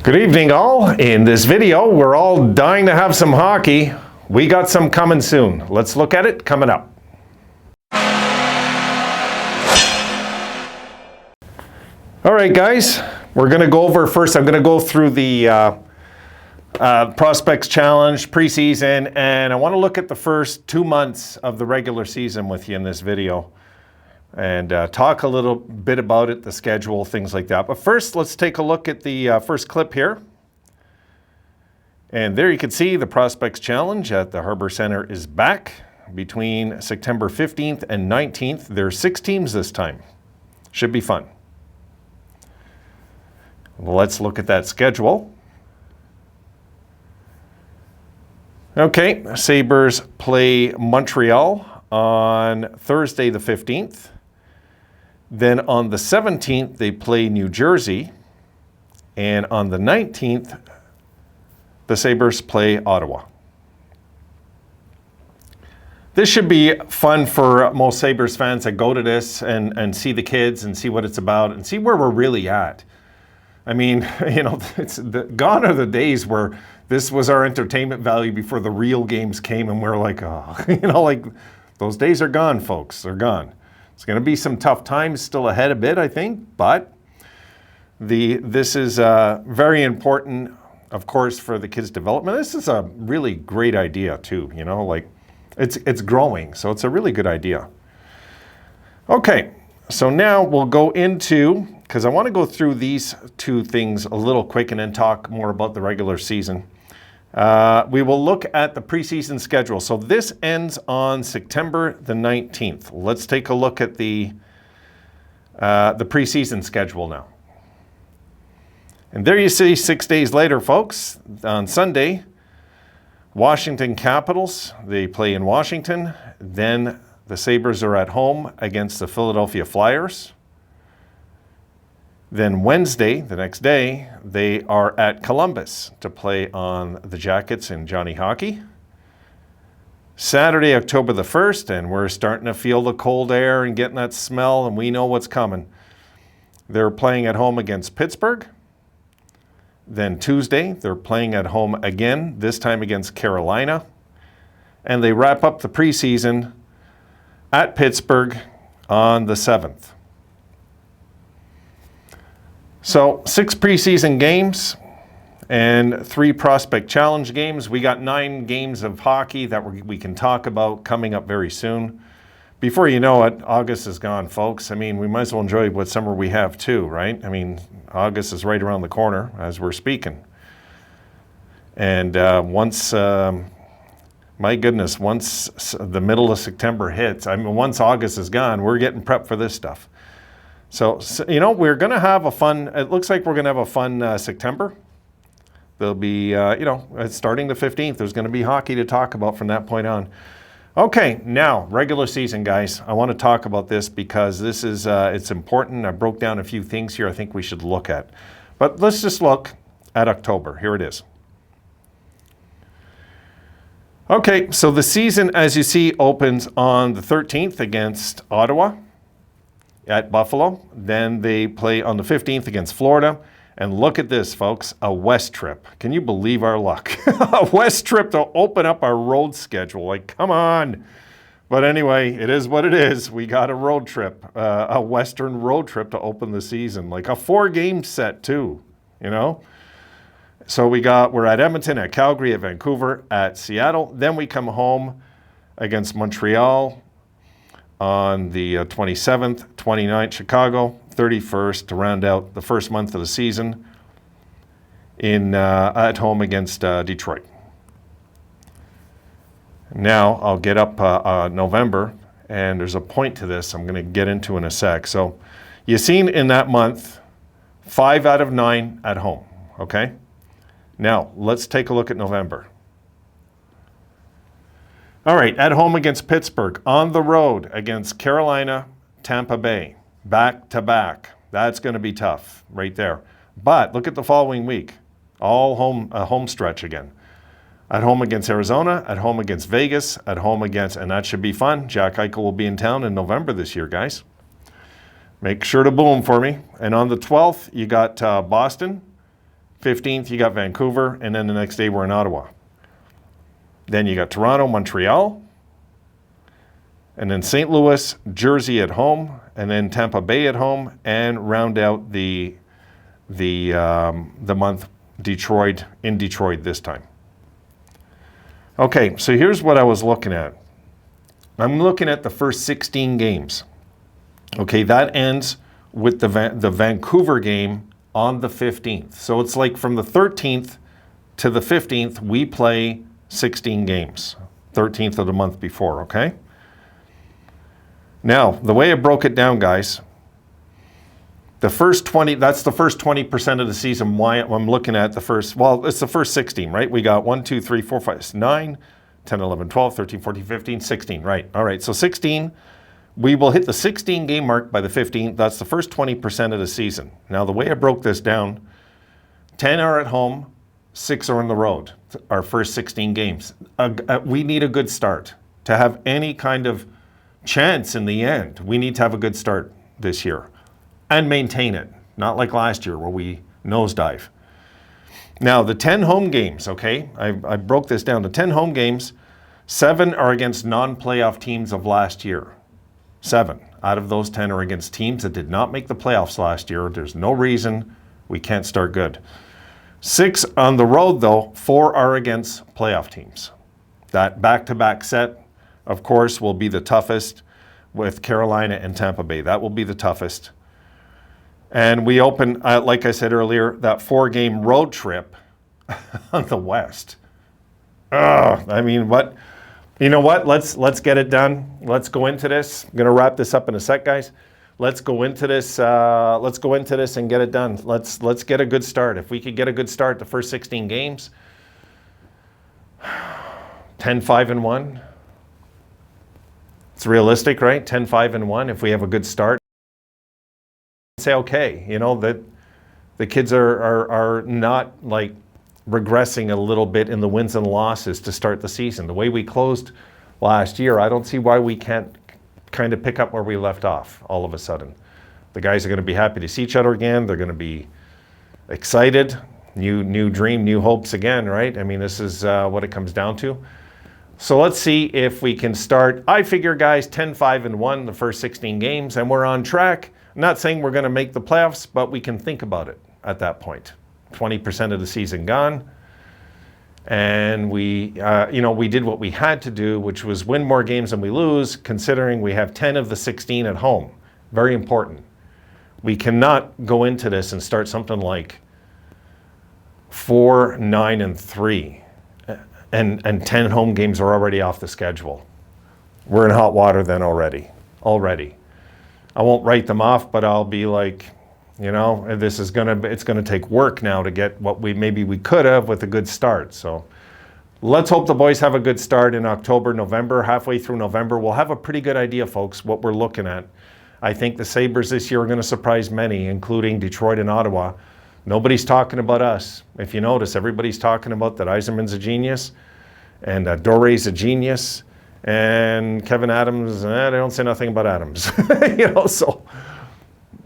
Good evening all. In this video, we're all dying to have some hockey. We got some coming soon. Let's look at it coming up. All right, guys, we're going to go over first. I'm going to go through the Prospects Challenge preseason, and I want to look at the first 2 months of the regular season with you in this video and talk a little bit about it, the schedule, things like that. But first, let's take a look at the first clip here. And there you can see the Prospects Challenge at the Harbor Center is back between September 15th and 19th. There are 6 teams this time. Should be fun. Let's look at that schedule. Okay, Sabres play Montreal on Thursday the 15th. Then on the 17th, they play New Jersey. And on the 19th, the Sabres play Ottawa. This should be fun for most Sabres fans that go to this and see the kids and see what it's about and see where we're really at. I mean, you know, gone are the days where this was our entertainment value before the real games came and we're like, oh, you know, like those days are gone, folks. They're gone. It's going to be some tough times still ahead a bit, I think, but this is very important, of course, for the kids' development. This is a really great idea too, you know, like it's growing, so it's a really good idea. Okay, so now we'll go into, because I want to go through these 2 things a little quick and then talk more about the regular season. We will look at the preseason schedule. So this ends on September the 19th. Let's take a look at the preseason schedule now. And there you see 6 days later, folks, on Sunday, Washington Capitals, they play in Washington. Then the Sabres are at home against the Philadelphia Flyers. Then Wednesday, the next day, they are at Columbus to play on the Jackets in Johnny Hockey. Saturday, October the 1st, and we're starting to feel the cold air and getting that smell, and we know what's coming. They're playing at home against Pittsburgh. Then Tuesday, they're playing at home again, this time against Carolina. And they wrap up the preseason at Pittsburgh on the 7th. So 6 preseason games and 3 Prospect Challenge games. We got 9 games of hockey that we can talk about coming up very soon. Before you know it, August is gone, folks. I mean, we might as well enjoy what summer we have too, right? I mean, August is right around the corner as we're speaking. And once the middle of September hits, I mean, once August is gone, we're getting prepped for this stuff. So, you know, we're going to have a fun, it looks like we're going to have a fun September. There'll be, you know, starting the 15th, there's going to be hockey to talk about from that point on. Okay, now, regular season, guys. I want to talk about this because this is, it's important. I broke down a few things here I think we should look at. But let's just look at October. Here it is. Okay, so the season, as you see, opens on the 13th against Ottawa at Buffalo. Then they play on the 15th against Florida. And look at this, folks, a West trip. Can you believe our luck? A West trip to open up our road schedule. Like, come on. But anyway, it is what it is. We got a road trip, a Western road trip to open the season. Like a 4-game set too, you know? So we're at Edmonton, at Calgary, at Vancouver, at Seattle. Then we come home against Montreal on the 27th, 29th, Chicago, 31st to round out the first month of the season at home against Detroit. Now I'll get up November, and there's a point to this I'm going to get into in a sec. So you've seen in that month, 5 out of 9 at home, okay? Now let's take a look at November. All right, at home against Pittsburgh, on the road against Carolina, Tampa Bay, back to back. That's going to be tough right there. But look at the following week, all home stretch again. At home against Arizona, at home against Vegas, at home against, and that should be fun. Jack Eichel will be in town in November this year, guys. Make sure to boom for me. And on the 12th, you got Boston, 15th, you got Vancouver, and then the next day we're in Ottawa. Then you got Toronto, Montreal, and then St. Louis, Jersey at home, and then Tampa Bay at home, and round out the month Detroit, in Detroit this time. Okay, so here's what I was looking at. I'm looking at the first 16 games. Okay, that ends with the Vancouver game on the 15th. So it's like from the 13th to the 15th, we play 16 games. 13th of the month before, okay? Now, the way I broke it down, guys, the first 20, that's the first 20% of the season. Why I'm looking at the first, well, it's the first 16, right? We got 1, 2, 3, 4, 5, 9, 10, 11, 12, 13, 14, 15, 16, right? All right, so 16. We will hit the 16 game mark by the 15th. That's the first 20% of the season. Now, the way I broke this down, 10 are at home, 6 are on the road, our first 16 games. We need a good start. To have any kind of chance in the end, we need to have a good start this year and maintain it. Not like last year where we nosedive. Now, the 10 home games, okay? I broke this down. The 10 home games, 7 are against non-playoff teams of last year. 7 out of those 10 are against teams that did not make the playoffs last year. There's no reason we can't start good. 6 on the road, though, 4 are against playoff teams. That back-to-back set, of course, will be the toughest with Carolina and Tampa Bay. That will be the toughest. And we open, like I said earlier, that 4-game road trip on the West. I mean, what? You know what? Let's get it done. Let's go into this. I'm gonna wrap this up in a sec, guys. Let's go into this. Let's go into this and get it done. Let's get a good start. If we could get a good start, the first 16 games, 10-5-1. It's realistic, right? 10-5-1. If we have a good start, say okay. You know that the kids are not like regressing a little bit in the wins and losses to start the season. The way we closed last year, I don't see why we can't kind of pick up where we left off all of a sudden. The guys are going to be happy to see each other again. They're going to be excited. New dream, new hopes again, right? I mean, this is what it comes down to. So let's see if we can start. I figure, guys, 10-5-1 the first 16 games, and we're on track. I'm not saying we're going to make the playoffs, but we can think about it at that point. 20% of the season gone. And we did what we had to do, which was win more games than we lose, considering we have 10 of the 16 at home. Very important. We cannot go into this and start something like 4-9-3, and 10 home games are already off the schedule. We're in hot water then already. I won't write them off, but I'll be like, you know, it's gonna take work now to get what we could have with a good start. So let's hope the boys have a good start in October, November, halfway through November. We'll have a pretty good idea, folks, what we're looking at. I think the Sabres this year are gonna surprise many, including Detroit and Ottawa. Nobody's talking about us. If you notice, everybody's talking about that Yzerman's a genius and Dore's a genius and Kevin Adams, they don't say nothing about Adams.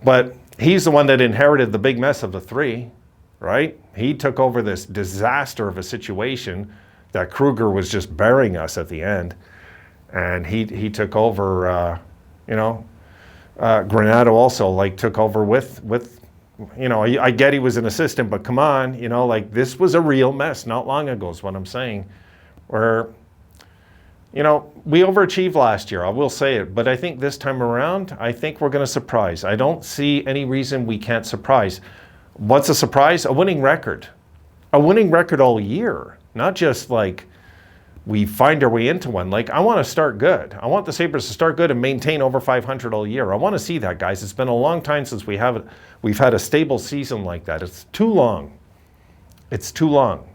But he's the one that inherited the big mess of the 3, right? He took over this disaster of a situation that Kruger was just burying us at the end. And he took over, Granato also took over with, I get he was an assistant, but come on, this was a real mess not long ago is what I'm saying. Where, we overachieved last year, I will say it, but I think this time around, I think we're going to surprise. I don't see any reason we can't surprise. What's a surprise? A winning record. A winning record all year, not just we find our way into one. I want to start good. I want the Sabres to start good and maintain over 500 all year. I want to see that, guys. It's been a long time since we've had a stable season like that. It's too long. It's too long.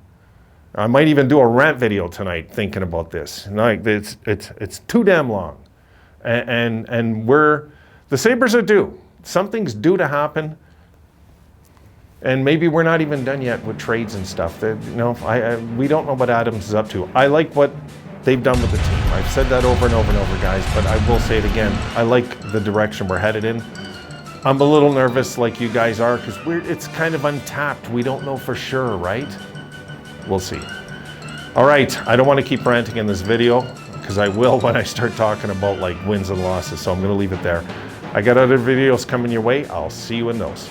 I might even do a rant video tonight thinking about this. It's too damn long. And the Sabres are due. Something's due to happen. And maybe we're not even done yet with trades and stuff. We don't know what Adams is up to. I like what they've done with the team. I've said that over and over and over, guys, but I will say it again. I like the direction we're headed in. I'm a little nervous like you guys are because it's kind of untapped. We don't know for sure, right? We'll see. All right, I don't want to keep ranting in this video because I will when I start talking about like wins and losses. So I'm going to leave it there. I got other videos coming your way. I'll see you in those.